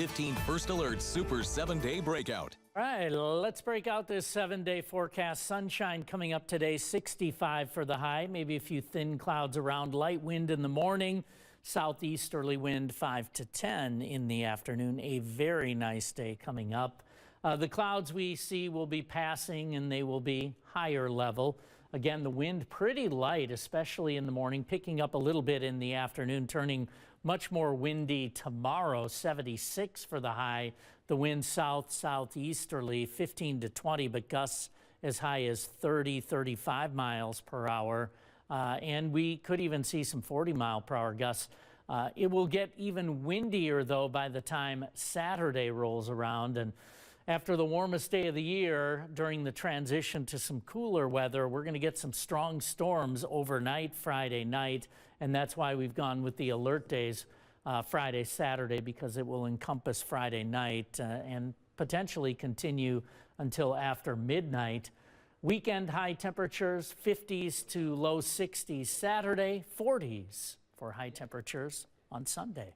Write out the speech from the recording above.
15 First Alert Super 7-Day Breakout. All right, let's break out this 7-day forecast. Sunshine coming up today, 65 for the high, maybe a few thin clouds around, light wind in the morning, southeasterly wind 5 to 10 in the afternoon. A very nice day coming up. The clouds we see will be passing and they will be higher level. Again, the wind pretty light, especially in the morning, picking up a little bit in the afternoon, turning much more windy tomorrow. 76 for the high. The wind southeasterly 15 to 20, but gusts as high as 35 miles per hour. And we could even see some 40-mile-per-hour gusts. It will get even windier, though, by the time Saturday rolls around. And after the warmest day of the year, during the transition to some cooler weather, we're going to get some strong storms overnight Friday night, and that's why we've gone with the alert days Friday, Saturday, because it will encompass Friday night and potentially continue until after midnight. Weekend high temperatures, 50s to low 60s Saturday, 40s for high temperatures on Sunday.